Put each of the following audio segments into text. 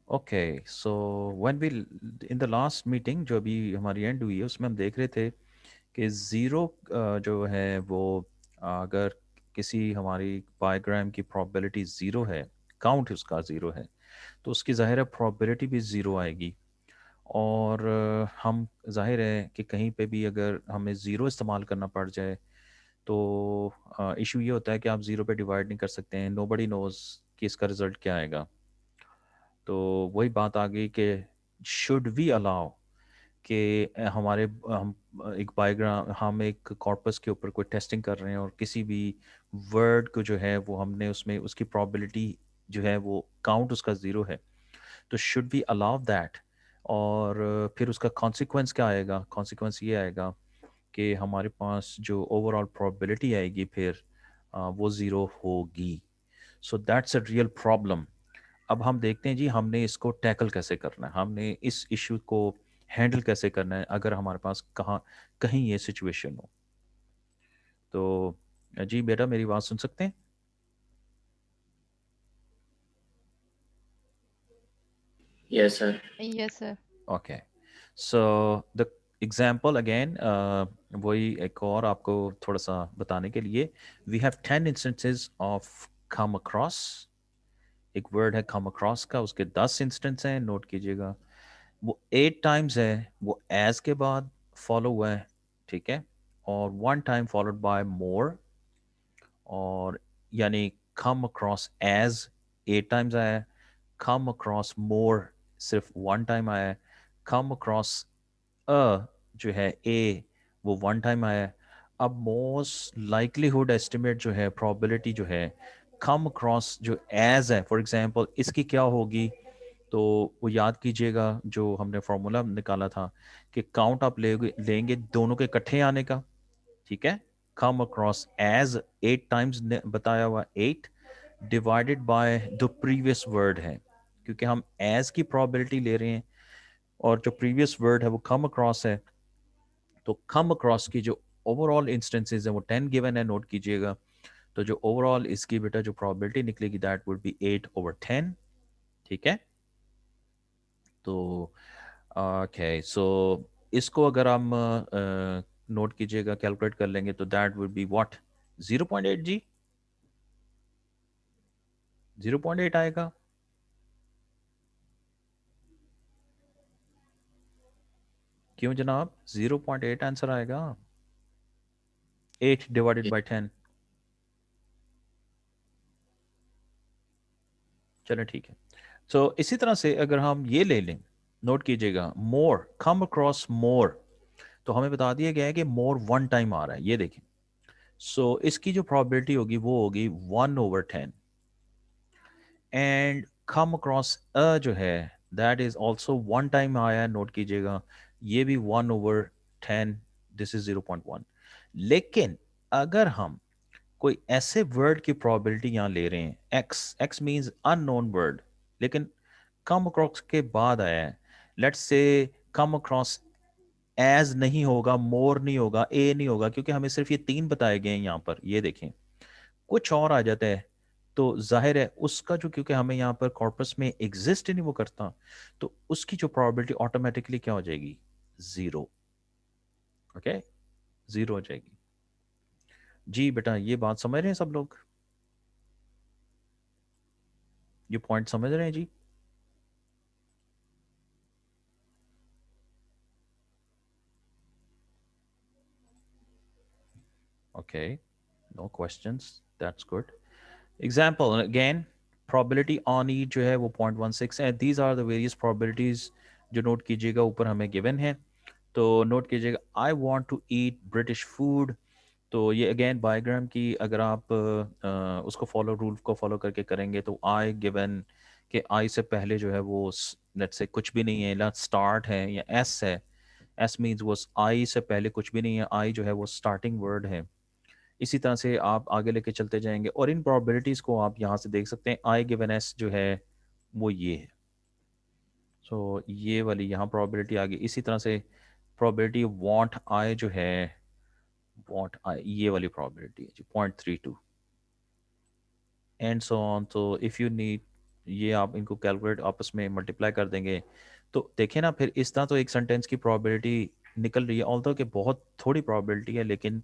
Okay, so when we in the last meeting जो अभी हमारी एंड हुई है उसमें हम देख रहे थे कि ज़ीरो जो है वो अगर किसी हमारी बायोग्राम की प्रोबेबिलिटी ज़ीरो है, काउंट उसका ज़ीरो है, तो उसकी ज़ाहिर है प्रोबेबिलिटी भी ज़ीरो आएगी। और हम जाहिर है कि कहीं पे भी अगर हमें ज़ीरो इस्तेमाल करना पड़ जाए तो इशू ये होता है कि आप ज़ीरो पे डिवाइड नहीं कर सकते हैं, नोबडी नोज़ कि इसका रिज़ल्ट क्या आएगा। तो वही बात आ गई कि शुड वी अलाउ कि हमारे हम एक बायोग्राम, हम एक कॉर्पस के ऊपर कोई टेस्टिंग कर रहे हैं और किसी भी वर्ड को जो है वो हमने उसमें उसकी प्रोबेबिलिटी जो है वो काउंट उसका ज़ीरो है, तो शुड वी अलाउ दैट। और फिर उसका कॉन्सिक्वेंस क्या आएगा? कॉन्सिक्वेंस ये आएगा कि हमारे पास जो ओवरऑल प्रोबेबिलिटी आएगी फिर वो ज़ीरो होगी। So that's a real problem. अब हम देखते हैं जी हमने इसको टैकल कैसे करना है, हमने इस इशू को हैंडल कैसे करना है अगर हमारे पास कहाँ कहीं ये सिचुएशन हो। तो जी बेटा मेरी बात सुन सकते हैं? Yes, sir. Yes, sir. Okay, so the example again, वही एक और आपको थोड़ा सा बताने के लिए, we have 10 instances of come across. एक वर्ड है कम अक्रॉस का, उसके 10 इंस्टेंस हैं, नोट कीजिएगा। वो 8 टाइम्स है, वो एज के बाद फॉलो हुआ है, ठीक है, और वन टाइम फॉलोड बाय मोर। और यानी कम अक्रॉस एज 8 टाइम्स आया है, कम अक्रॉस मोर सिर्फ वन टाइम आया है, कम अक्रॉस अ जो है ए वो वन टाइम आया है। अब मोस्ट लाइकलीहुड एस्टिमेट जो है, प्रोबेबिलिटी जो है कम अक्रॉस जो एज है, फॉर एग्जांपल इसकी क्या होगी? तो वो याद कीजिएगा जो हमने फार्मूला निकाला था कि काउंट आप लेंगे दोनों के इकट्ठे आने का, ठीक है। कम अक्रॉस एज 8 टाइम्स बताया हुआ, 8 divided by the previous word है, क्योंकि हम एज की प्रोबेबिलिटी ले रहे हैं और जो प्रीवियस वर्ड है वो कम अक्रॉस है। तो कम अक्रॉस की जो ओवरऑल इंस्टेंसेस है वो 10 गिवन है, नोट कीजिएगा। तो जो ओवरऑल इसकी बेटा जो प्रोबेबिलिटी निकलेगी दैट वुड बी 8/10, ठीक है। तो ओके, सो इसको अगर हम नोट कीजिएगा कैलकुलेट कर लेंगे तो दैट वुड बी व्हाट? 0.8 जी, 0.8 आएगा। क्यों जनाब? 0.8 आंसर आएगा, 8 डिवाइडेड बाई 10। चलो ठीक है। सो इसी तरह से अगर हम ये ले लें, नोट कीजिएगा, मोर, कम अक्रॉस मोर, तो हमें बता दिया गया है कि मोर वन टाइम आ रहा है, ये देखें। सो इसकी जो प्रोबेबिलिटी होगी वो होगी 1/10। एंड कम अक्रॉस अ जो है that is also one time आया है, नोट कीजिएगा, ये भी 1/10, दिस इज 0.1। लेकिन अगर हम कोई ऐसे वर्ड की प्रोबेबिलिटी यहाँ ले रहे हैं, x, x means unknown word, लेकिन कम अक्रॉस के बाद आया है, let's say come across as नहीं होगा, मोर नहीं होगा, ए नहीं होगा, क्योंकि हमें सिर्फ ये तीन बताए गए हैं यहाँ पर, ये देखें, कुछ और आ जाता है तो जाहिर है उसका जो, क्योंकि हमें यहाँ पर कॉर्पस में एग्जिस्ट ही नहीं वो करता, तो उसकी जो प्रोबेबिलिटी ऑटोमेटिकली क्या हो जाएगी? जीरो। ओके, जीरो हो जाएगी। जी बेटा ये बात समझ रहे हैं सब लोग? ये पॉइंट समझ रहे हैं जी? Okay, no questions, that's good. Example again, probability on eat जो है वो 0.16 है। These are the various probabilities जो नोट कीजिएगा ऊपर हमें गिवन है। तो नोट कीजिएगा, I want to eat British food. तो ये अगेन बायोग्राम की अगर आप उसको फॉलो, रूल को फॉलो करके करेंगे तो आई गिवन कि आई से पहले जो है वो लेट से कुछ भी नहीं है, लेट स्टार्ट है, या एस है, एस मीन्स वो आई से पहले कुछ भी नहीं है, आई जो है वो स्टार्टिंग वर्ड है। इसी तरह से आप आगे लेके चलते जाएंगे और इन प्रोबेबिलिटीज़ को आप यहाँ से देख सकते हैं, आई गिवन एस जो है वो ये है। सो ये वाली यहाँ प्रोबेबिलिटी आ गई। इसी तरह से प्रोबेबिलिटी वांट आई जो है, वांट आई ये वाली प्रोबेबिलिटी है जी 0.32 एंड सो ऑन। तो इफ़ यू नीड ये आप इनको कैलकुलेट आपस में मल्टीप्लाई कर देंगे, तो देखें ना, फिर इस तरह तो एक सेंटेंस की प्रोबेबिलिटी निकल रही है, ऑल्दो कि बहुत थोड़ी प्रोबेबिलिटी है, लेकिन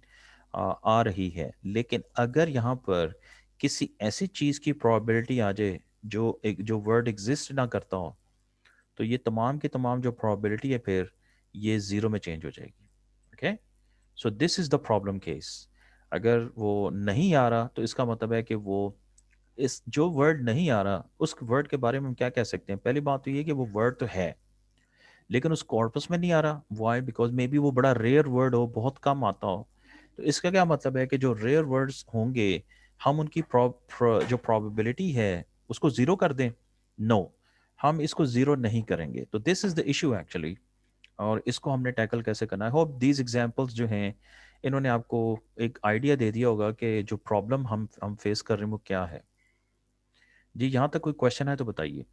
आ रही है। लेकिन अगर यहाँ पर किसी ऐसी चीज़ की प्रोबेबिलिटी आ जाए जो वर्ड एग्जिस्ट ना करता हो, तो ये तमाम की तमाम जो प्रोबेबिलिटी है फिर ये ज़ीरो में चेंज हो जाएगी। Okay, so this is the problem case. अगर वो नहीं आ रहा तो इसका मतलब है कि वो, इस जो वर्ड नहीं आ रहा उस वर्ड के बारे में हम क्या कह सकते हैं? पहली बात तो ये कि वो वर्ड तो है लेकिन उस कॉर्पस में नहीं आ रहा। वाई? बिकॉज मे बी वो बड़ा रेयर वर्ड हो, बहुत कम आता हो। तो इसका क्या मतलब है कि जो रेयर वर्ड्स होंगे हम उनकी जो प्रोबेबिलिटी है उसको ज़ीरो कर दें? नो, हम इसको ज़ीरो नहीं करेंगे। तो this is the issue actually. और इसको हमने टैकल कैसे करना है, होप दीज एग्जांपल्स जो हैं इन्होंने आपको एक आइडिया दे दिया होगा कि जो प्रॉब्लम हम फेस कर रहे हैं वो क्या है। जी, यहाँ तक कोई क्वेश्चन है तो बताइए।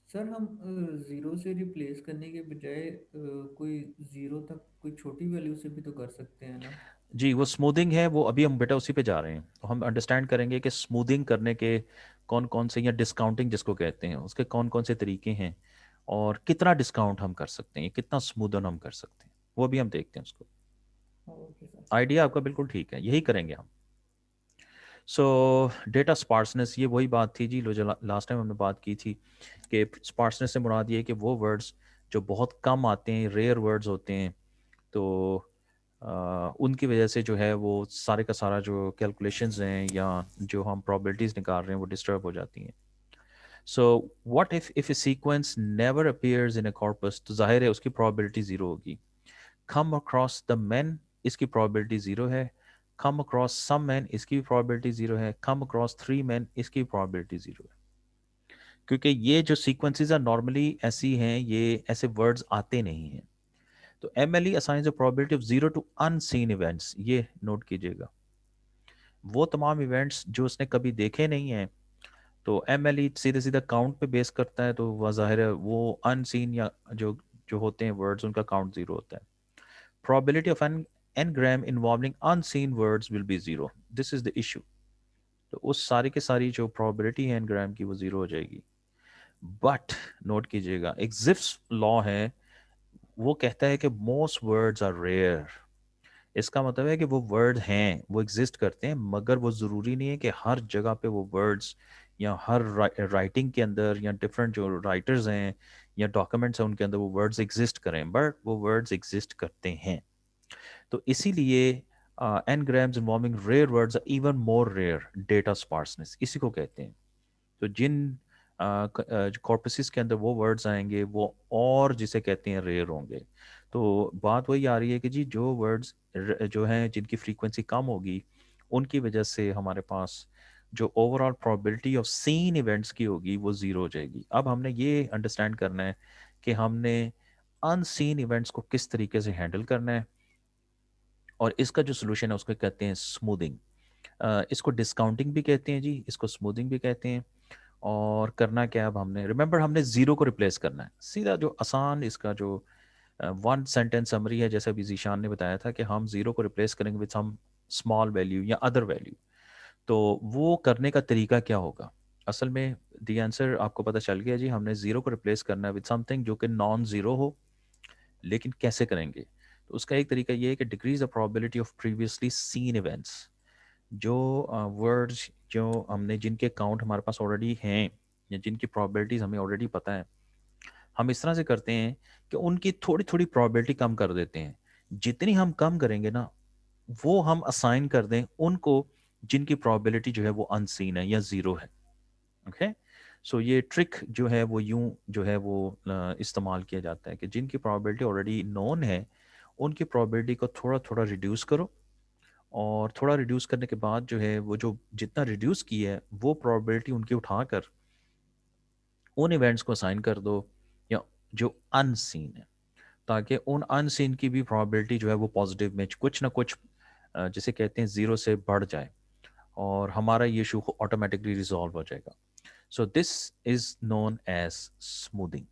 सर हम ज़ीरो से रिप्लेस करने के बजाय कोई ज़ीरो तक कोई छोटी वैल्यू से भी तो कर सकते हैं ना। जी, वो स्मूथिंग है, वो अभी हम बेटा उसी पे जा रहे हैं। तो हम अंडरस्टैंड करेंगे कि स्मूथिंग करने के कौन कौन से, या डिस्काउंटिंग जिसको कहते हैं, उसके कौन कौन से तरीके हैं और कितना डिस्काउंट हम कर सकते हैं, कितना स्मूदन हम कर सकते हैं, वो भी हम देखते हैं उसको। Okay sir. आइडिया आपका बिल्कुल ठीक है, यही करेंगे हम। सो डेटा स्पार्सनेस, ये वही बात थी जी जो लास्ट टाइम हमने बात की थी कि स्पार्सनेस से मुराद ये है कि वो वर्ड्स जो बहुत कम आते हैं, रेयर वर्ड्स होते हैं, तो उनकी वजह से जो है वो सारे का सारा जो कैलकुलेशंस हैं या जो हम प्रोबेबिलिटीज़ निकाल रहे हैं वो डिस्टर्ब हो जाती हैं। So what if A sequence never appears in a corpus, तो जाहिर है उसकी प्रोबेबिलिटी ज़ीरो होगी। कम अक्रॉस द मैन, इसकी प्रोबेबिलिटी ज़ीरो है। कम अक्रॉस सम मैन, इसकी भी प्रोबेबिलिटी ज़ीरो है। कम अक्रॉस थ्री मैन, इसकी प्रोबेबिलिटी ज़ीरो है। क्योंकि ये जो सीक्वेंसेस are नॉर्मली ऐसी हैं, ये ऐसे वर्ड्स आते नहीं हैं। तो M L E assigns the probability of zero to unseen events, ये नोट कीजिएगा। वो तमाम इवेंट्स जो उसने कभी देखे नहीं हैं, तो एम एल ई सीधे सीधा काउंट पे बेस करता है, तो वह जाहिर है वो अनसीन या जो जो होते हैं वर्ड्स उनका काउंट जीरो होता है। Probability of an ngram involving unseen words will be zero, this is the issue. तो उस सारी के सारी जो प्रोबेबिलिटी है एनग्राम की वो जीरो हो जाएगी। बट नोट कीजिएगा, एक जिप्स लॉ है, वो कहता है कि मोस्ट वर्ड्स आर रेयर। इसका मतलब है कि वो वर्ड हैं, वो एग्जिस्ट करते हैं, मगर वो ज़रूरी नहीं है कि हर जगह पे वो वर्ड्स या हर राइटिंग के अंदर या डिफरेंट जो राइटर्स हैं या डॉक्यूमेंट्स हैं उनके अंदर वो वर्ड्स एग्जिस्ट करें, बट वो वर्ड्स एग्जिस्ट करते हैं। तो इसीलिए ngrams involving rare words are even more rare, data sparseness इसी को कहते हैं। तो जिन कॉर्पसेस के अंदर वो वर्ड्स आएंगे वो और जिसे कहते हैं रेयर होंगे। तो बात वही आ रही है कि जी जो वर्ड्स जो हैं जिनकी फ्रीक्वेंसी कम होगी, उनकी वजह से हमारे पास जो overall probability of seen events की होगी वो ज़ीरो हो जाएगी। अब हमने ये अंडरस्टैंड करना है कि हमने अनसीन इवेंट्स को किस तरीके से हैंडल करना है, और इसका जो सोल्यूशन है उसको कहते हैं स्मूथिंग। इसको डिस्काउंटिंग भी कहते हैं जी, इसको स्मूथिंग भी कहते हैं। और करना क्या है, अब हमने रिमेंबर हमने ज़ीरो को रिप्लेस करना है सीधा। जो आसान इसका जो वन सेंटेंस समरी है, जैसा अभी जीशान ने बताया था कि हम ज़ीरो को रिप्लेस करेंगे विद सम स्मॉल वैल्यू या अदर वैल्यू। तो वो करने का तरीका क्या होगा? असल में दी आंसर आपको पता चल गया जी, हमने ज़ीरो को रिप्लेस करना है विद समथिंग जो कि नॉन ज़ीरो हो। लेकिन कैसे करेंगे? तो उसका एक तरीका ये है कि decrease the probability of previously seen events. जो वर्ड्स जो हमने जिनके काउंट हमारे पास ऑलरेडी हैं या जिनकी प्रोबेबिलिटीज़ हमें ऑलरेडी पता है, हम इस तरह से करते हैं कि उनकी थोड़ी थोड़ी प्रोबेबिलिटी कम कर देते हैं। जितनी हम कम करेंगे ना, वो हम असाइन कर दें उनको जिनकी प्रोबेबिलिटी जो है वो अनसीन है या ज़ीरो है। ओके, सो ये ट्रिक जो है वो यूं जो है वो इस्तेमाल किया जाता है कि जिनकी प्रोबेबिलिटी ऑलरेडी नोन है उनकी प्रोबेबिलिटी को थोड़ा थोड़ा रिड्यूस करो, और थोड़ा रिड्यूस करने के बाद जो है वो जो जितना रिड्यूस की है वो प्रोबेबिलिटी उनकी उठाकर उन इवेंट्स को असाइन कर दो या जो अनसीन है, ताकि उन अनसीन की भी प्रोबेबिलिटी जो है वो पॉजिटिव में कुछ ना कुछ जिसे कहते हैं ज़ीरो से बढ़ जाए, और हमारा ये इशू ऑटोमेटिकली रिजॉल्व हो जाएगा। So this is known as smoothing.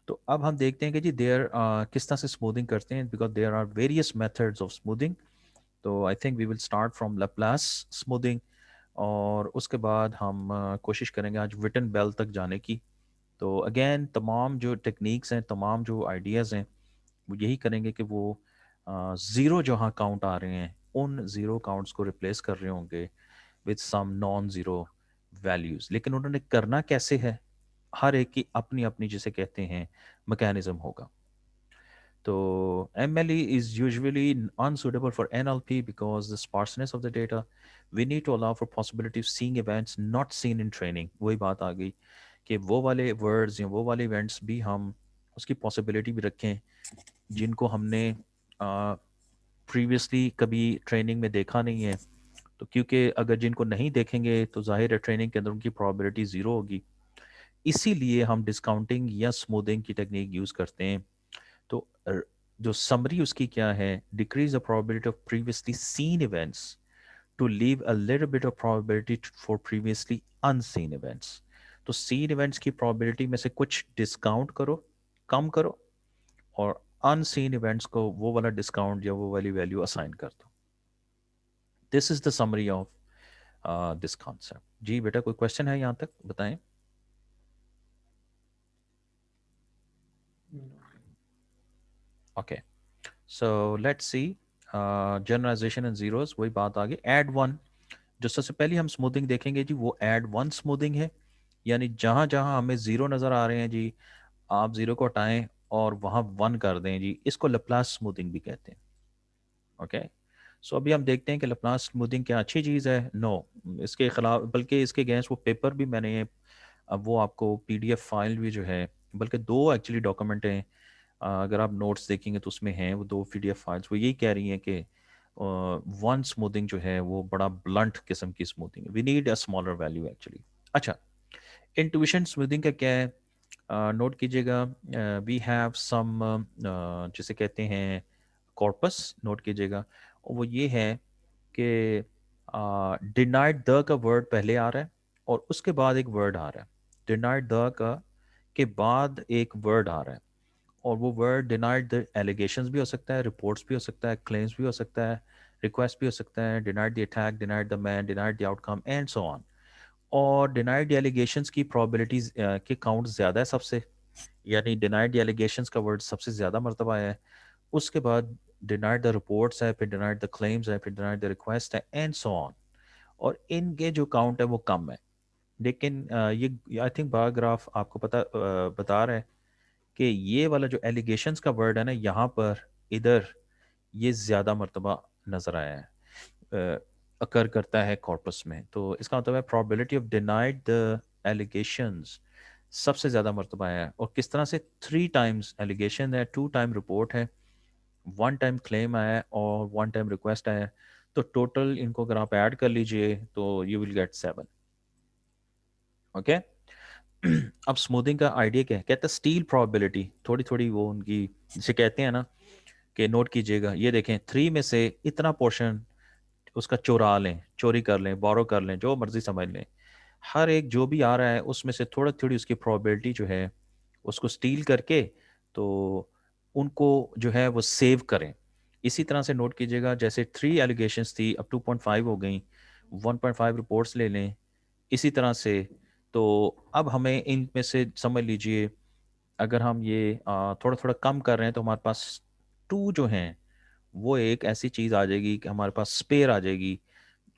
तो अब हम देखते हैं कि जी देयर किस तरह से स्मूथिंग करते हैं, because there are various methods of smoothing. तो I think we will start from Laplace smoothing, और उसके बाद हम कोशिश करेंगे आज विटन बेल तक जाने की। तो अगेन तमाम जो टेक्निक्स हैं, तमाम जो आइडियाज़ हैं, वो यही करेंगे कि वो ज़ीरो जहाँ काउंट आ रहे हैं उन ज़ीरो काउंट्स को रिप्लेस कर रहे होंगे with some non zero values. लेकिन उन्होंने करना कैसे है, हर एक की अपनी अपनी जिसे कहते हैं मैकेनिज्म होगा। So MLE is usually unsuitable for NLP because the sparseness of the data. We need to allow for possibility of seeing events not seen in training. वही बात आ गई कि वो वाले words या वो वाले events भी हम उसकी possibility भी रखें जिनको हमने previously कभी training में देखा नहीं है। तो क्योंकि अगर जिनको नहीं देखेंगे तो जाहिर है ट्रेनिंग के अंदर उनकी probability ज़ीरो होगी। इसीलिए हम डिस्काउंटिंग या स्मूथिंग की टेक्निक यूज़ करते हैं। तो जो समरी उसकी क्या है, decrease the probability of previously seen events to leave a little bit of probability for previously unseen events. तो सीन इवेंट्स की प्रोबेबिलिटी में से कुछ डिस्काउंट करो, कम करो, और अनसीन इवेंट्स को वो वाला डिस्काउंट या वो वाली वैल्यू असाइन कर दो। This is the summary of this concept. जी बेटा, कोई क्वेश्चन है यहाँ तक, बताएं। Okay, so let's see generalization and zeros. वही बात आ गई, ऐड वन। जो सबसे पहले हम स्मूथिंग देखेंगे जी, वो ऐड वन स्मूथिंग है। यानी जहां जहां हमें जीरो नजर आ रहे हैं जी, आप जीरो को हटाएं और वहां वन कर दें जी, इसको लप्लास स्मूथिंग भी कहते हैं। ओके, सो अभी हम देखते हैं कि लप्लास स्मूथिंग क्या अच्छी चीज़ है। नो, इसके खिलाफ, बल्कि इसके अगेंस्ट वो पेपर भी मैंने, अब वो आपको पीडीएफ फाइल भी जो है, बल्कि दो एक्चुअली डॉक्यूमेंट हैं, अगर आप नोट्स देखेंगे तो उसमें हैं वो दो पीडीएफ फाइल्स। वो यही कह रही हैं कि वन स्मूथिंग जो है वो बड़ा ब्लंट किस्म की स्मूथिंग है, we need a smaller value actually. अच्छा, इंट्यूशन स्मूथिंग का क्या है, नोट कीजिएगा। वी हैव सम, जिसे कहते हैं कॉर्पस, नोट कीजिएगा। वो ये है कि डिनाइड द का वर्ड पहले आ रहा है और उसके बाद एक वर्ड आ रहा है। डिनाइड द का के बाद एक वर्ड आ रहा है, और वो वर्ड डिनाइड द एलिगेशंस भी हो सकता है, रिपोर्ट्स भी हो सकता है, क्लेम्स भी हो सकता है, रिक्वेस्ट भी हो सकता है, denied the attack, denied the man, denied the outcome and so on. और डिनाइड एलिगेशंस की प्रोबेबिलिटीज के काउंट ज़्यादा है सबसे, यानी डिनाइड एलिगेशंस का वर्ड सबसे ज़्यादा मरतबा है। उसके बाद डिनाइड द रिपोर्ट्स है, फिर डिनाइड द क्लेम्स है, फिर डिनाइड द रिक्वेस्ट है एंड सो ऑन। और इनके जो काउंट है वो कम है। लेकिन ये आई थिंक बार ग्राफ आपको बता रहा है कि ये वाला जो एलिगेशंस का वर्ड है ना, यहाँ पर इधर ये ज़्यादा मरतबा नज़र आया है, अकर करता है कॉर्पस में। तो इसका मतलब है probability of denied the allegations सबसे ज़्यादा मरतबा आया है। और किस तरह से, थ्री टाइम्स एलिगेशन है, टू टाइम रिपोर्ट है, वन टाइम क्लेम आया है और वन टाइम रिक्वेस्ट आया है। तो टोटल इनको अगर आप ऐड कर लीजिए तो यू विल गेट 7। ओके, अब स्मूथिंग का आइडिया क्या है, कहते हैं स्टील प्रोबेबिलिटी, थोड़ी थोड़ी वो उनकी, जिसे कहते हैं ना कि, नोट कीजिएगा, ये देखें, थ्री में से इतना पोर्शन उसका चुरा लें, चोरी कर लें, बोरो कर लें, जो मर्जी समझ लें, हर एक जो भी आ रहा है उसमें से थोड़ी थोड़ी उसकी प्रोबेबिलिटी जो है उसको स्टील करके तो उनको जो है वो सेव करें। इसी तरह से नोट कीजिएगा, जैसे थ्री एलिगेशंस थी, अब 2.5 हो गई, 1.5 रिपोर्ट्स ले लें इसी तरह से। तो अब हमें इनमें से समझ लीजिए, अगर हम ये थोड़ा थोड़ा कम कर रहे हैं तो हमारे पास टू जो हैं वो एक ऐसी चीज़ आ जाएगी कि हमारे पास स्पेयर आ जाएगी।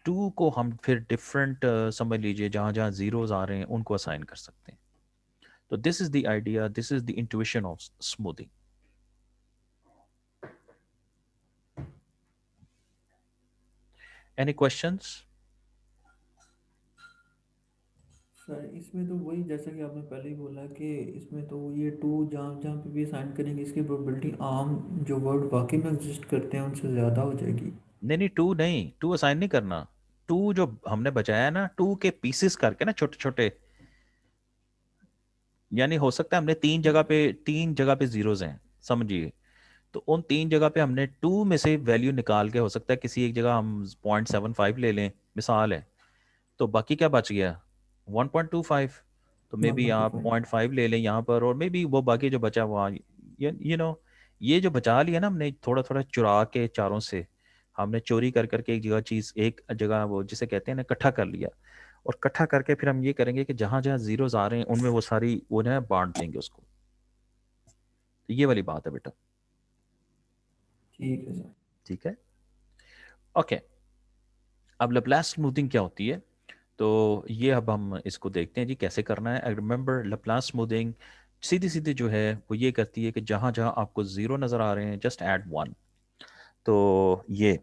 टू को हम फिर डिफरेंट समझ लीजिए, जहाँ जहाँ जीरोज आ रहे हैं उनको असाइन कर सकते हैं। तो this is the idea, this is the intuition of smoothing. Any questions? Sir इसमें तो वही, जैसा कि आपने पहले ही बोला कि इसमें तो ये टू जहाँ जहाँ पे भी असाइन करेंगे इसकी प्रोबेबिलिटी आम जो वर्ड वाकई में एग्जिस्ट करते हैं उनसे ज़्यादा हो जाएगी। नहीं नहीं, टू नहीं, टू असाइन नहीं करना। टू जो हमने बचाया है ना, टू के पीसेस करके ना, छोटे छोटे, यानी हो सकता है हमने तीन जगह पे जीरोज हैं, समझिए। तो उन तीन जगह पे हमने टू में से वैल्यू निकाल के, हो सकता है किसी एक जगह हम 0.75 ले लें, मिसाल है, तो बाकी क्या बच गया, 1.25। तो मे वन बी पॉइंट टू आप फाइव 0.5 ले लें यहाँ पर, और मे बी वो बाकी जो बचा हुआ, ये नो, ये जो बचा लिया ना हमने थोड़ा थोड़ा चुरा के चारों से, हमने चोरी कर करके एक जगह चीज़, एक जगह वो जिसे कहते हैं ना इकट्ठा कर लिया, और इकट्ठा करके फिर हम ये करेंगे कि जहाँ जहाँ जीरोस आ रहे हैं उनमें वो सारी वो ना बांट देंगे उसको। तो ये वाली बात है बेटा। ठीक है सर। ठीक है, ओके। अब लैप्लास स्मूथिंग क्या होती है, तो ये अब हम इसको देखते हैं जी कैसे करना है। आई रिमेंबर लैप्लास स्मूथिंग सीधी सीधी जो है वो ये करती है कि जहाँ जहाँ आपको ज़ीरो नज़र आ रहे हैं जस्ट ऐड वन। तो ये,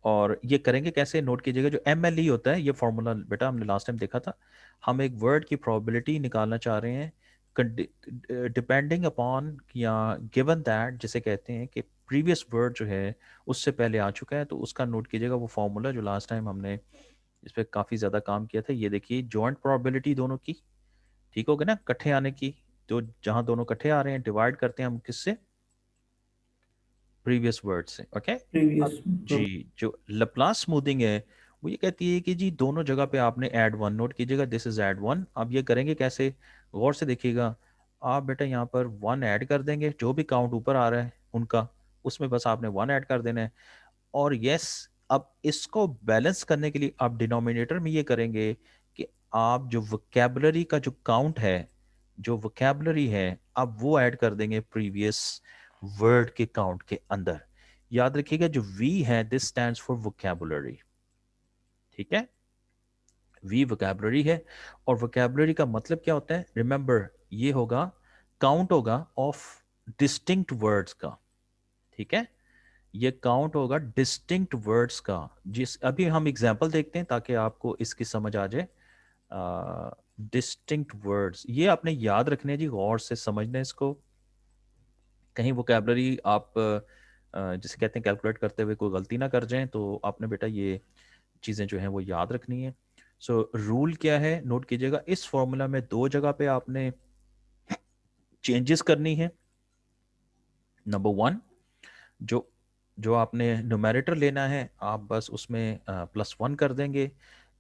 और ये करेंगे कैसे, नोट कीजिएगा। जो एम एल ई होता है, ये फॉर्मूला बेटा हमने लास्ट टाइम देखा था। हम एक वर्ड की प्रोबेबिलिटी निकालना चाह रहे हैं डिपेंडिंग अपॉन या गिवन दैट, जिसे कहते हैं कि प्रीवियस वर्ड जो है उससे पहले आ चुका है। तो उसका नोट कीजिएगा वो फॉर्मूला जो लास्ट टाइम हमने इस पर काफ़ी ज़्यादा काम किया था। ये देखिए, जॉइंट प्रोबेबिलिटी दोनों की, ठीक हो गया ना, इकट्ठे आने की। तो जहाँ दोनों इकट्ठे आ रहे हैं डिवाइड करते हैं हम किससे, प्रीवियस वर्ड से। ओके। अब प्रीवियस। जी, जो लैप्लास स्मूथिंग है वो ये कहती है कि जी दोनों जगह पे आपने ऐड वन, नोट कीजिएगा दिस इज ऐड वन। अब ये करेंगे कैसे, गौर से देखिएगा। आप बेटा यहाँ पर वन ऐड कर देंगे, जो भी काउंट ऊपर आ रहा है उनका, उसमें बस आपने वन ऐड कर देना है। और यस, अब इसको बैलेंस करने के लिए आप डिनोमिनेटर में ये करेंगे कि आप जो वोकैबुलरी का जो काउंट है, जो वोकैबुलरी है, आप वो ऐड कर देंगे प्रीवियस वर्ड के काउंट के अंदर। याद रखिएगा जो वी है दिस स्टैंड्स फॉर वोकैबुलरी। ठीक है, वी वोकैबुलरी है। और वोकैबुलरी का मतलब क्या होता है, रिमेंबर ये होगा, काउंट होगा ऑफ डिस्टिंक्ट वर्ड्स का। ठीक है, ये काउंट होगा डिस्टिंक्ट वर्ड्स का। जिस अभी हम एग्जांपल देखते हैं ताकि आपको इसकी समझ आ जाए। डिस्टिंक्ट वर्ड्स ये आपने याद रखने हैं जी, गौर से समझना है इसको। कहीं वोकैबुलरी आप जिसे कहते हैं कैलकुलेट करते हुए कोई गलती ना कर जाएं, तो आपने बेटा ये चीज़ें जो हैं वो याद रखनी है। सो रूल क्या है, नोट कीजिएगा। इस फॉर्मूला में दो जगह पे आपने चेंजेस करनी है। नंबर वन, जो जो आपने न्यूमैरेटर लेना है आप बस उसमें प्लस वन कर देंगे,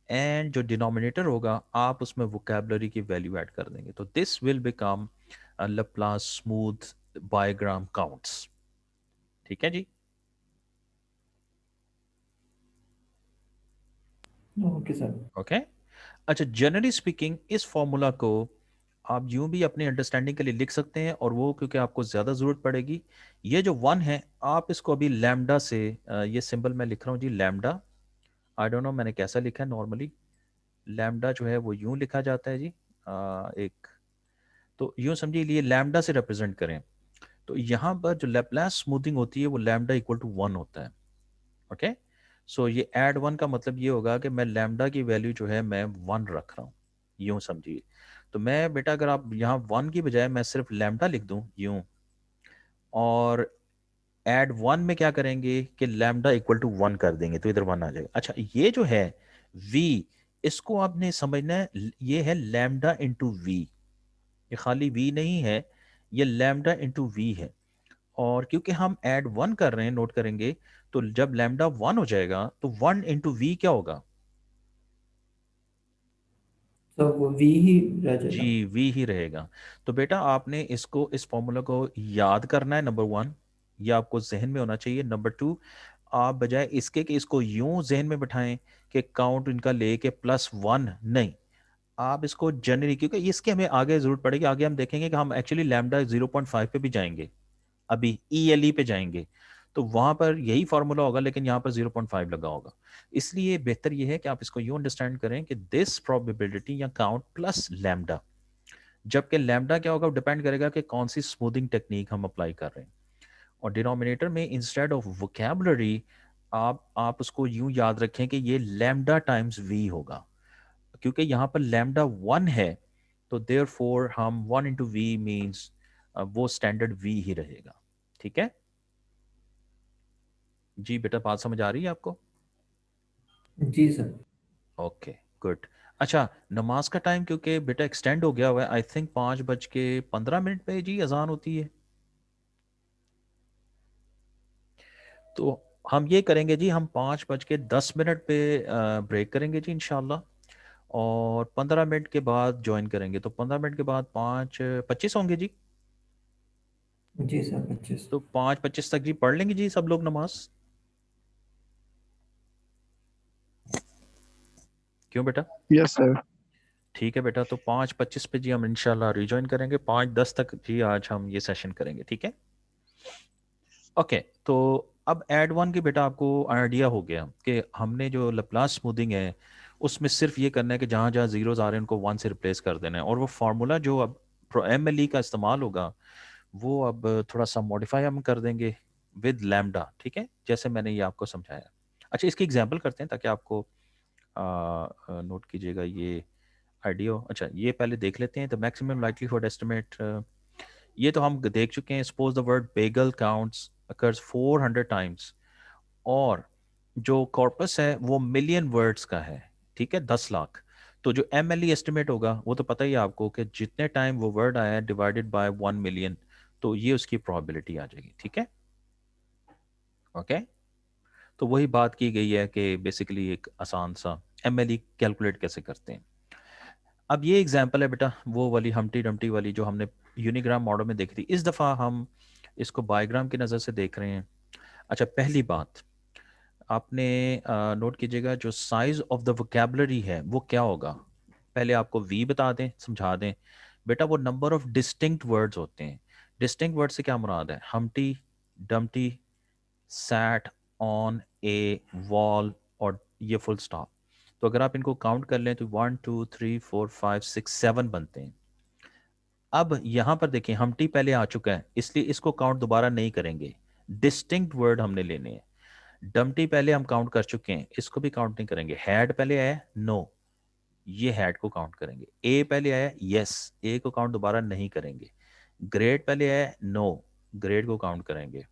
एंड जो डिनोमिनेटर होगा आप उसमें वोकैबुलरी की वैल्यू ऐड कर देंगे। तो this will become Laplace smooth bigram counts. ठीक है जी, ओके सर। ओके। अच्छा, जनरली स्पीकिंग इस फॉर्मूला को आप यूं भी अपनी अंडरस्टैंडिंग के लिए लिख सकते हैं, और वो क्योंकि आपको ज़्यादा ज़रूरत पड़ेगी। ये जो वन है आप इसको अभी लैम्डा से, ये सिंबल मैं लिख रहा हूँ जी लैम्डा। आई डोंट नो मैंने कैसा लिखा है, नॉर्मली लैम्डा जो है वो यूं लिखा जाता है जी। एक तो यूं समझिए, लिए लैम्डा से रिप्रेजेंट करें, तो यहाँ पर जो लैप्लास स्मूथिंग होती है वो लैम्डा इक्वल टू वन होता है। ओके, सो ये ऐड वन का मतलब ये होगा कि मैं लैम्डा की वैल्यू जो है मैं वन रख रहा हूँ, यूं समझिए। तो मैं बेटा अगर आप यहाँ वन की बजाय मैं सिर्फ लैम्डा लिख दूं यूं, और ऐड वन में क्या करेंगे कि लैम्डा इक्वल टू वन कर देंगे, तो इधर वन आ जाएगा। अच्छा, ये जो है वी, इसको आपने समझना है, ये है लैम्डा इंटू वी। ये खाली वी नहीं है, ये लैम्डा इंटू वी है। और क्योंकि हम ऐड वन कर रहे हैं, नोट करेंगे, तो जब लैम्डा वन हो जाएगा तो वन इंटू वी क्या होगा, तो वो वी ही रह जाएगा। जी वी ही रहेगा। तो बेटा आपने इसको, इस फॉर्मूला को याद करना है, नंबर वन, ये आपको जहन में होना चाहिए। नंबर टू, आप बजाय इसके कि इसको यूं जहन में बिठाएं कि काउंट इनका लेके प्लस वन, नहीं, आप इसको जनरली, क्योंकि इसके हमें आगे जरूरत पड़ेगी, आगे हम देखेंगे कि हम एक्चुअली लैम्डा 0.5 पे भी जाएंगे, अभी ई पे जाएंगे, तो वहां पर यही फॉर्मूला होगा लेकिन यहाँ पर 0.5 लगा होगा। इसलिए बेहतर यह है कि आप इसको यूं अंडरस्टैंड करें कि दिस प्रोबेबिलिटी या काउंट प्लस लैम्डा, जबकि लैम्डा क्या होगा डिपेंड करेगा कि कौन सी स्मूथिंग टेक्निक हम अप्लाई कर रहे हैं। और डिनोमिनेटर में इंस्टेड ऑफ वोकैबुलरी आप उसको यूं याद रखें कि ये लैम्डा टाइम्स वी होगा, क्योंकि यहाँ पर लैम्डा वन है, तो देयर फोर हम वन इंटू वी मीन्स वो स्टैंडर्ड वी ही रहेगा। ठीक है जी बेटा, बात समझ आ रही है आपको? जी सर। Okay, good. अच्छा, नमाज का टाइम क्योंकि बेटा एक्सटेंड हो गया हुआ है, आई थिंक 5:15 पे जी अजान होती है। तो हम ये करेंगे जी, हम 5:10 पे ब्रेक करेंगे जी इंशाल्लाह, और 15 मिनट के बाद ज्वाइन करेंगे। तो 15 मिनट के बाद 5:25 होंगे जी। जी सर, 25। तो 5:25 तक जी पढ़ लेंगे जी सब लोग नमाज। क्यों बेटा? Yes sir. ठीक है बेटा, तो 5:25 पे जी हम इंशाल्लाह रिजॉइन करेंगे, 5:10 तक जी आज हम ये सेशन करेंगे, ठीक है? ओके, तो अब एड वन की बेटा आपको आइडिया हो गया कि हमने जो लप्लास स्मूथिंग है उसमें सिर्फ ये करना है कि जहाँ जहाँ जीरोज आ रहे हैं उनको वन से रिप्लेस कर देना है, और वो फार्मूला जो अब MLE का इस्तेमाल होगा वो अब थोड़ा सा मॉडिफाई हम कर देंगे विद लैम्डा, ठीक है, जैसे मैंने ये आपको समझाया। अच्छा, इसकी एग्जांपल करते हैं ताकि आपको नोट कीजिएगा ये आइडिया। अच्छा, ये पहले देख लेते हैं, द मैक्सिमम लाइक्लीहुड एस्टिमेट, ये तो हम देख चुके हैं। Suppose the word Bengal counts occurs 400 times, और जो कॉर्पस है वो मिलियन वर्ड्स का है, ठीक है, 10 लाख। तो जो MLE एस्टिमेट होगा वो तो पता ही है आपको कि जितने टाइम वो वर्ड आया डिवाइडेड बाय 1 मिलियन, तो ये उसकी प्रोबेबिलिटी आ जाएगी, ठीक है? ओके, तो वही बात की गई है कि बेसिकली एक आसान सा MLE कैलकुलेट कैसे करते हैं। अब ये एग्जांपल है बेटा वो वाली हम्टी डम्टी वाली जो हमने यूनिग्राम मॉडल में देखी थी, इस दफ़ा हम इसको बायोग्राम की नज़र से देख रहे हैं। अच्छा, पहली बात आपने नोट कीजिएगा, जो साइज ऑफ द वोकेबलरी है वो क्या होगा। पहले आपको वी बता दें, समझा दें बेटा, वो नंबर ऑफ डिस्टिंक्ट वर्ड्स होते हैं। डिस्टिंक्ट वर्ड से क्या मुराद है? Humpty Dumpty, sat, on, a, wall, और ये फुल स्टॉप। तो अगर आप इनको काउंट कर लें तो 1 2 3 4 5 6 7 बनते हैं। अब यहां पर देखिए हमटी पहले आ चुका है इसलिए इसको काउंट दोबारा नहीं करेंगे, डिस्टिंक्ट वर्ड हमने लेने हैं। डम्टी पहले हम काउंट कर चुके हैं, इसको भी काउंट नहीं करेंगे। हैड पहले आया, नो, ये हैड को काउंट करेंगे। ए पहले आया, यस, ए को काउंट दोबारा नहीं करेंगे। ग्रेड पहले आया, नो, ग्रेड को काउंट करेंगे।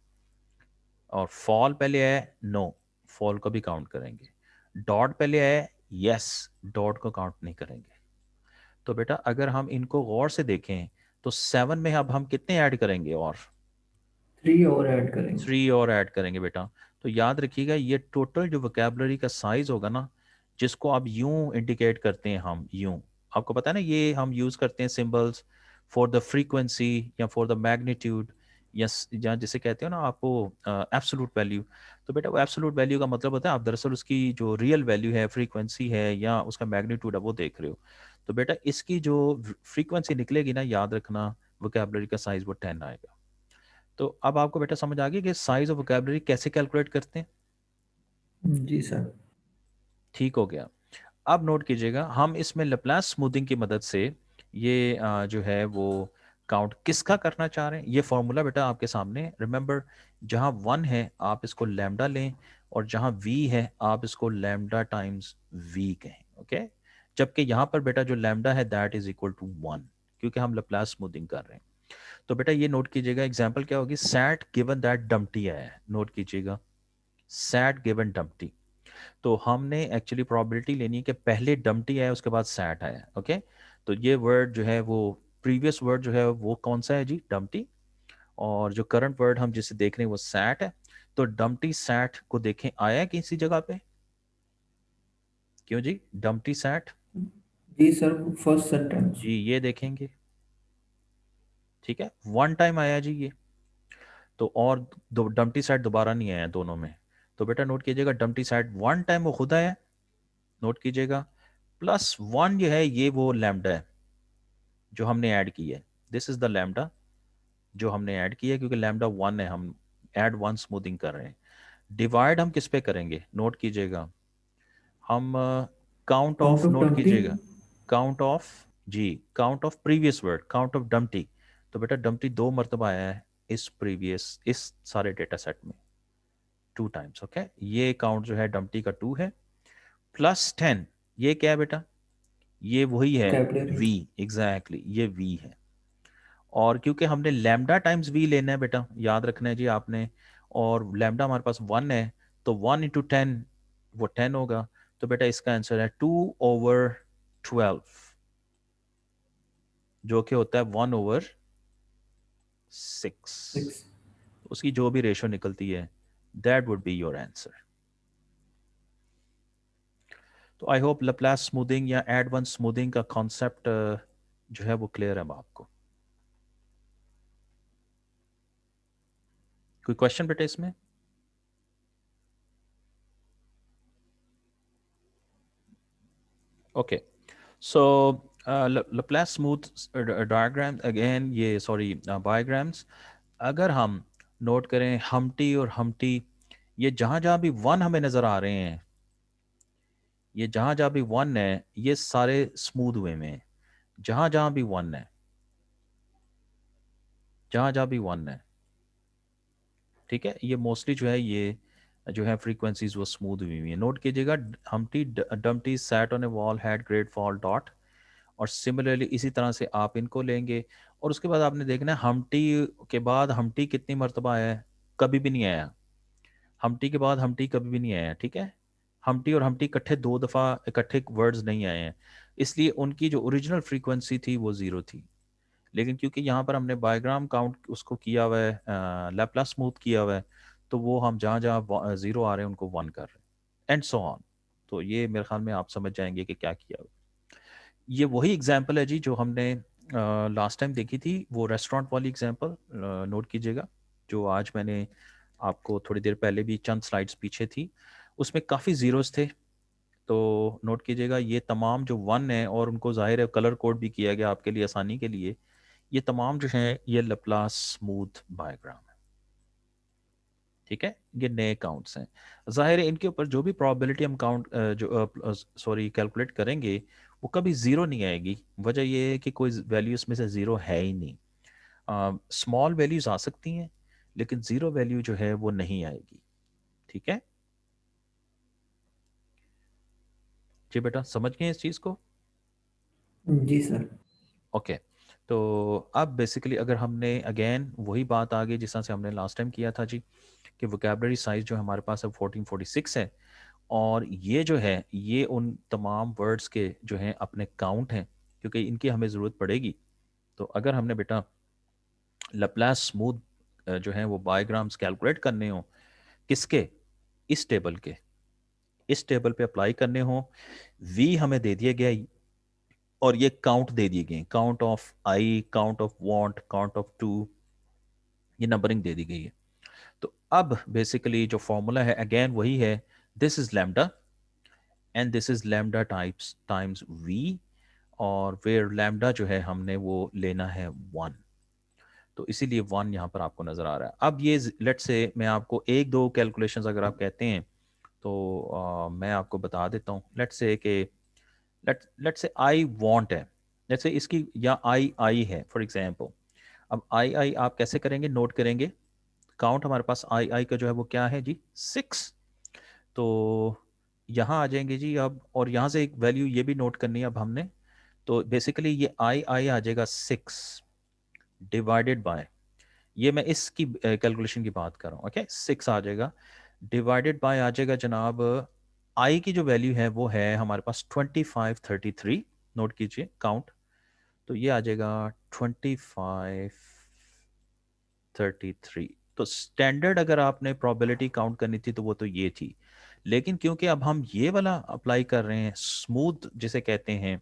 और फॉल पहले आया, नो, फॉल को भी काउंट करेंगे। डॉट पहले आया, यस, डॉट को काउंट नहीं करेंगे। तो बेटा अगर हम इनको गौर से देखें तो 7 में अब हम कितने ऐड करेंगे? और 3 और ऐड करेंगे। 3 और ऐड करेंगे बेटा। तो याद रखिएगा ये टोटल जो वोकैबुलरी का साइज होगा ना, जिसको आप यूं इंडिकेट करते हैं, हम यूं, आपको पता है ना, ये हम यूज करते हैं सिंबल्स फॉर द फ्रीक्वेंसी या फॉर द मैग्नीट्यूड, या जिसे कहते हो ना आप वो एब्सोलूट वैल्यू। तो बेटा वो एब्सोलूट वैल्यू का मतलब होता है आप दरअसल उसकी जो रियल वैल्यू है, फ्रीक्वेंसी है या उसका मैग्नीट्यूड है वो देख रहे हो। तो बेटा इसकी जो फ्रीक्वेंसी निकलेगी ना, याद रखना वोकैबुलरी का साइज वो 10 आएगा। तो अब आपको बेटा समझ आ गया कि साइज ऑफ वोकैबुलरी कैसे कैलकुलेट करते हैं? जी सर। ठीक हो गया। अब नोट कीजिएगा, हम इसमें लैप्लास स्मूथिंग की मदद से ये जो है वो काउंट किसका करना चाह रहे हैं, ये फॉर्मूला बेटा आपके सामने। रिमेंबर, जहाँ 1 है आप इसको लैम्डा लें, और जहाँ v है आप इसको लैम्डा टाइम्स v कहें, ओके? जबकि यहाँ पर बेटा जो लैम्डा है दैट इज इक्वल टू 1, क्योंकि हम लैप्लास स्मूथिंग कर रहे हैं। तो बेटा ये नोट कीजिएगा, एग्जाम्पल क्या होगी, सैट गिवन दैट डम्पटी आया है, नोट कीजिएगा, सैट गिवन डम्पटी। तो हमने एक्चुअली प्रोबेबिलिटी लेनी है कि पहले डम्पटी आया उसके बाद सैट आया, ओके? तो ये वर्ड जो है वो प्रीवियस वर्ड जो है वो कौन सा है जी? डम्पटी। और जो करंट वर्ड हम जिसे देख रहे हैं वो सैट है। तो डम्पटी सैट को देखें आया है किसी जगह पे? क्यों जी, डम्पटी सैट? जी सर, फर्स्ट सेंटेंस। जी ये देखेंगे, ठीक है, 1 टाइम आया जी ये। तो और दो डम्पटी साइड दोबारा नहीं आया दोनों में। तो बेटा नोट कीजिएगा, डम्पटी साइड 1 टाइम वो खुद आया, नोट कीजिएगा, +1 जो है ये वो लैम्डा है जो हमने ऐड की है। दिस इज द लैम्डा जो हमने ऐड की है, क्योंकि लैम्डा 1 है, हम ऐड 1 स्मूथिंग कर रहे हैं। डिवाइड हम किस पे करेंगे? नोट कीजिएगा, हम count count of, of note डम्पटी। कीजिएगा, काउंट ऑफ, जी count of previous word, count of डम्पटी। तो बेटा डम्पटी 2 मरतबा आया है इस प्रीवियस, इस सारे डेटा सेट में 2 टाइम्स, ओके? ये काउंट जो है डम्पटी का 2 है, +10, ये क्या है बेटा? ये वही है, वोकैबुलरी। वी, एग्जैक्टली ये वी है। और क्योंकि हमने लैम्डा टाइम्स वी लेना है बेटा, याद रखना है जी आपने, और लैम्डा हमारे पास 1 है, तो 1 × 10 वो 10 होगा। तो बेटा इसका आंसर है 2/12, जो कि होता है 1/6। 6। उसकी जो भी रेशो निकलती है that would be your answer. तो आई होप लैप्लास स्मूथिंग या एडवांस स्मूथिंग का कॉन्सेप्ट जो है वो क्लियर है अब आपको। कोई क्वेश्चन बेटा इसमें? ओके, सो Laplace स्मूथ डायग्राम अगेन, ये सॉरी बायोग्राम्स, अगर हम नोट करें हमटी और हमटी, ये जहाँ जहाँ भी वन हमें नज़र आ रहे हैं, ये जहाँ जहाँ भी वन है ये सारे स्मूथ वे में हैं। जहाँ जहाँ भी वन है, जहाँ जहाँ भी वन है, ठीक है, ये मोस्टली जो है ये जो है फ्रीक्वेंसीज वो स्मूथ हुई हुई है। नोट कीजिएगा, हमटी Dumpty sat on a wall had great fall dot, और सिमिलरली इसी तरह से आप इनको लेंगे। और उसके बाद आपने देखना है हमटी के बाद हमटी कितनी मरतबा आया है, कभी भी नहीं आया। हमटी के बाद हमटी कभी भी नहीं आया, ठीक है। हमटी और हमटी इकट्ठे दो दफ़ा इकट्ठे वर्ड्स नहीं आए हैं, इसलिए उनकी जो ओरिजिनल फ्रीक्वेंसी थी वो ज़ीरो थी। लेकिन क्योंकि यहाँ पर हमने बायोग्राम काउंट उसको किया हुआ है, लैप्लास स्मूथ किया हुआ है, तो वो हम जहाँ जहाँ ज़ीरो आ रहे हैं उनको वन कर रहे हैं, एंड सो ऑन। तो ये मेरे ख्याल में आप समझ जाएंगे कि क्या किया हुआ। ये वही एग्जाम्पल है जी जो हमने लास्ट टाइम देखी थी, वो रेस्टोरेंट वाली एग्जाम्पल नोट कीजिएगा, जो आज मैंने आपको थोड़ी देर पहले भी चंद स्लाइड्स पीछे थी, उसमें काफ़ी ज़ीरोस थे। तो नोट कीजिएगा ये तमाम जो वन है, और उनको ज़ाहिर है कलर कोड भी किया गया आपके लिए आसानी के लिए, ये तमाम जो हैं ये लैप्लास स्मूथ बायोग्राम है, ठीक है। ये नए काउंट्स हैं, ज़ाहिर है इनके ऊपर जो भी प्रोबेबिलिटी हम काउंट जो सॉरी कैलकुलेट करेंगे वो कभी ज़ीरो नहीं आएगी। वजह ये है कि कोई वैल्यू इसमें से ज़ीरो है ही नहीं। स्मॉल वैल्यूज आ सकती हैं, लेकिन ज़ीरो वैल्यू जो है वो नहीं आएगी, ठीक है जी। बेटा समझ गए इस चीज़ को? जी सर। ओके, तो अब बेसिकली अगर हमने अगेन वही बात आ गई जिस तरह से हमने लास्ट टाइम किया था जी, कि वोकेबलरी साइज जो हमारे पास है 1446 है, और ये जो है ये उन तमाम वर्ड्स के जो हैं अपने काउंट हैं, क्योंकि इनकी हमें ज़रूरत पड़ेगी। तो अगर हमने बेटा लैप्लास स्मूथ जो है वो बायोग्राम्स कैलकुलेट करने हो, किसके, इस टेबल के, इस टेबल पे अप्लाई करने हो, वी हमें दे दिया गया है, और ये काउंट दे दिए गए, count of I, count of want, count of to, ये नंबरिंग दे दी गई है। तो अब बेसिकली जो फॉर्मूला है अगेन वही है, this is lambda and this is lambda types times V, और वेयर लैम्डा जो है हमने वो लेना है वन। तो इसीलिए वन यहाँ पर आपको नजर आ रहा है। अब ये लेट से मैं आपको एक दो कैलकुलेशंस अगर आप कहते हैं तो मैं आपको बता देता हूँ। लेट से कि लेट से आई वांट है, लेट से इसकी, या आई है फॉर एग्जांपल। अब आई आप कैसे करेंगे, नोट करेंगे, काउंट हमारे पास आई का जो है वो क्या है जी, 6। तो यहाँ आ जाएंगे जी अब, और यहाँ से एक वैल्यू ये भी नोट करनी है अब हमने। तो बेसिकली ये आई आ जाएगा 6 डिवाइडेड बाय, ये मैं इसकी कैलकुलेशन की बात कर रहा हूँ, ओके। 6 आ जाएगा, डिवाइडेड बाय आ जाएगा जनाब, आई की जो वैल्यू है वो है हमारे पास 2533, नोट कीजिए काउंट। तो ये आ जाएगा 2533। तो स्टैंडर्ड अगर आपने प्रोबेबिलिटी काउंट करनी थी तो वो तो ये थी, लेकिन क्योंकि अब हम ये वाला अप्लाई कर रहे हैं स्मूथ जिसे कहते हैं,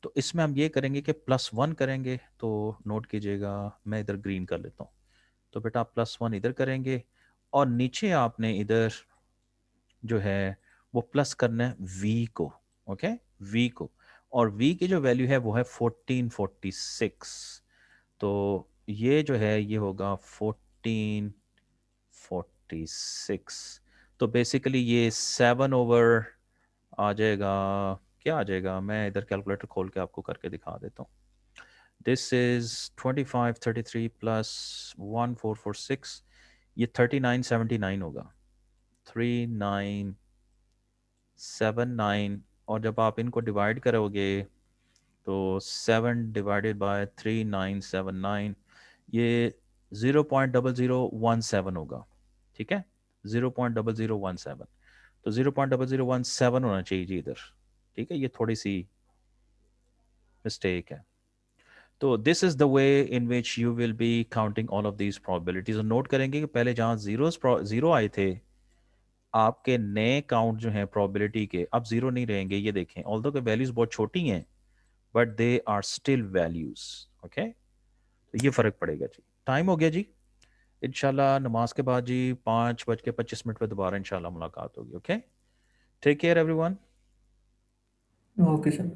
तो इसमें हम ये करेंगे कि +1 करेंगे। तो नोट कीजिएगा, मैं इधर ग्रीन कर लेता हूँ। तो बेटा आप +1 इधर करेंगे, और नीचे आपने इधर जो है वो प्लस करना है v को, ओके, v को। और v की जो वैल्यू है वो है 1446। तो ये जो है ये होगा 1446। तो बेसिकली ये 7/, आ जाएगा, क्या आ जाएगा, मैं इधर कैलकुलेटर खोल के आपको करके दिखा देता हूँ। दिस इज 2533 प्लस 1446, ये 3979 होगा, 3979। और जब आप इनको डिवाइड करोगे तो 7 डिवाइडेड बाय 3979, ये 0.0017 होगा, ठीक है, 0.0017। तो 0.0017 होना चाहिए जी इधर, ठीक है, ये थोड़ी सी मिस्टेक है। तो this is the way in which you will be counting all of these probabilities. Note करेंगे कि पहले जहाँ जीरो आए थे, आपके नए काउंट जो हैं प्रोबेबिलिटी के अब जीरो नहीं रहेंगे। ये देखें, ऑल्दो के वैल्यूज बहुत छोटी हैं but they are still values, okay. तो ये फर्क पड़ेगा जी। टाइम हो गया जी, इंशाल्लाह नमाज के बाद जी 5:25 पे दोबारा इंशाल्लाह मुलाकात होगी, okay. Take care everyone. Okay sir.